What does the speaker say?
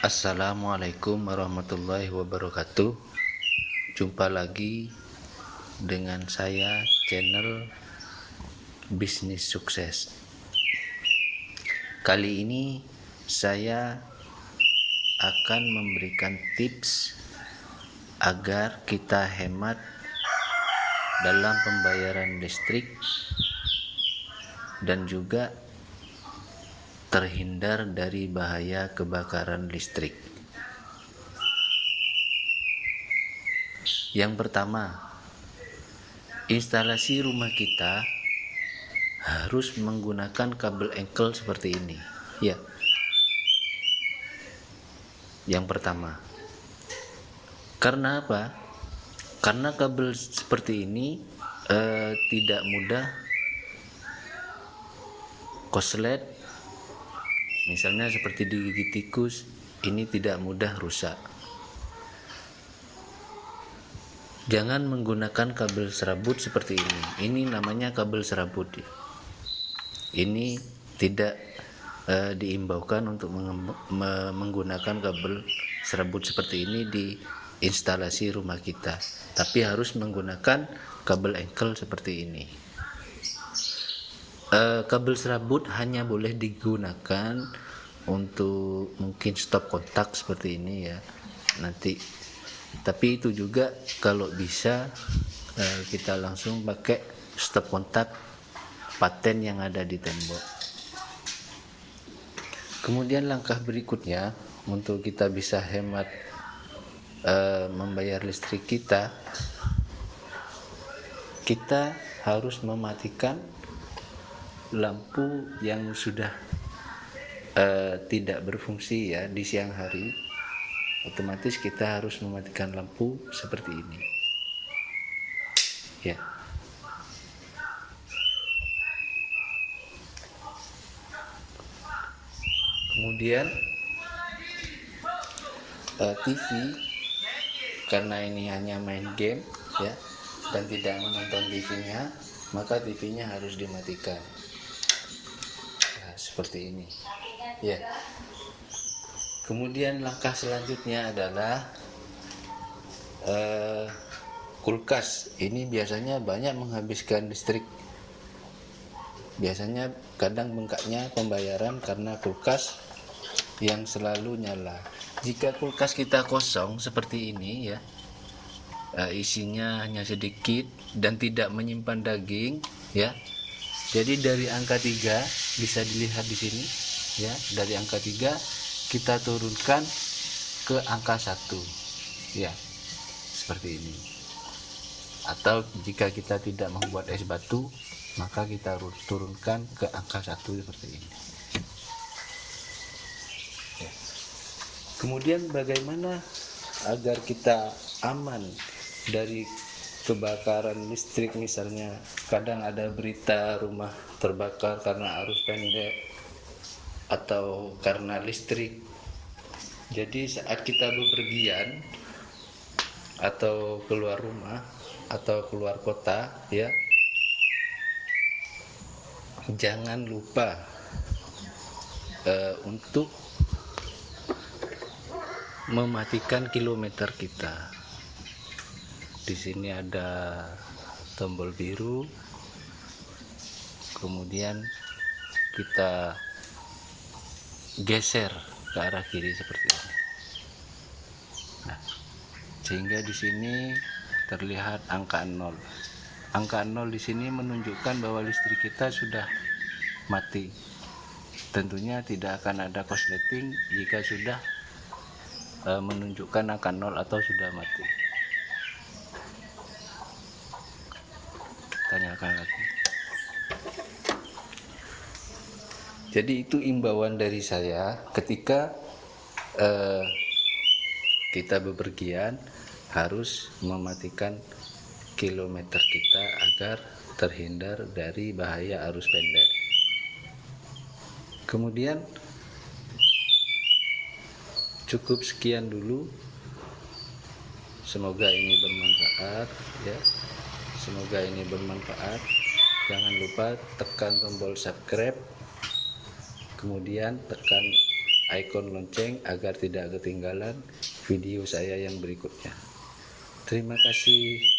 Assalamualaikum warahmatullahi wabarakatuh. Jumpa lagi dengan saya, channel Bisnis Sukses. Kali ini saya akan memberikan tips agar kita hemat dalam pembayaran listrik dan juga terhindar dari bahaya kebakaran listrik. Yang pertama, instalasi rumah kita harus menggunakan kabel engkel seperti ini. Ya. Yang pertama. Karena apa? Karena kabel seperti ini tidak mudah koslet. Misalnya seperti digigit tikus, ini tidak mudah rusak. Jangan menggunakan kabel serabut seperti ini. Ini namanya kabel serabut. Ini tidak diimbaukan untuk menggunakan kabel serabut seperti ini di instalasi rumah kita. Tapi harus menggunakan kabel engkel seperti ini. Kabel serabut hanya boleh digunakan untuk mungkin stop kontak seperti ini ya nanti, tapi itu juga kalau bisa kita langsung pakai stop kontak paten yang ada di tembok. Kemudian langkah berikutnya untuk kita bisa hemat membayar listrik kita harus mematikan lampu yang sudah tidak berfungsi ya di siang hari. Otomatis kita harus mematikan lampu seperti ini ya. Kemudian TV, karena ini hanya main game ya dan tidak menonton TV-nya, maka TV-nya harus dimatikan. Seperti ini ya. Kemudian langkah selanjutnya adalah kulkas. Ini biasanya banyak menghabiskan listrik. Biasanya kadang bengkaknya pembayaran karena kulkas yang selalu nyala. Jika kulkas kita kosong seperti ini ya, isinya hanya sedikit dan tidak menyimpan daging ya. Jadi dari angka 3 bisa dilihat di sini ya, dari angka 3 kita turunkan ke angka 1 ya, seperti ini. Atau jika kita tidak membuat es batu, maka kita turunkan ke angka 1 seperti ini ya. Kemudian bagaimana agar kita aman dari kebakaran listrik? Misalnya kadang ada berita rumah terbakar karena arus pendek atau karena listrik. Jadi saat kita bepergian atau keluar rumah atau keluar kota ya, jangan lupa untuk mematikan kilometer kita. Di sini ada tombol biru, kemudian kita geser ke arah kiri seperti ini. Nah, sehingga di sini terlihat angka 0. Angka 0 di sini menunjukkan bahwa listrik kita sudah mati. Tentunya tidak akan ada korsleting jika sudah menunjukkan angka 0 atau sudah mati. Tanyakan lagi. Jadi itu imbauan dari saya ketika kita bepergian, harus mematikan kilometer kita agar terhindar dari bahaya arus pendek. Kemudian cukup sekian dulu. Semoga ini bermanfaat ya. Semoga ini bermanfaat. Jangan lupa tekan tombol subscribe, kemudian tekan icon lonceng agar tidak ketinggalan video saya yang berikutnya. Terima kasih.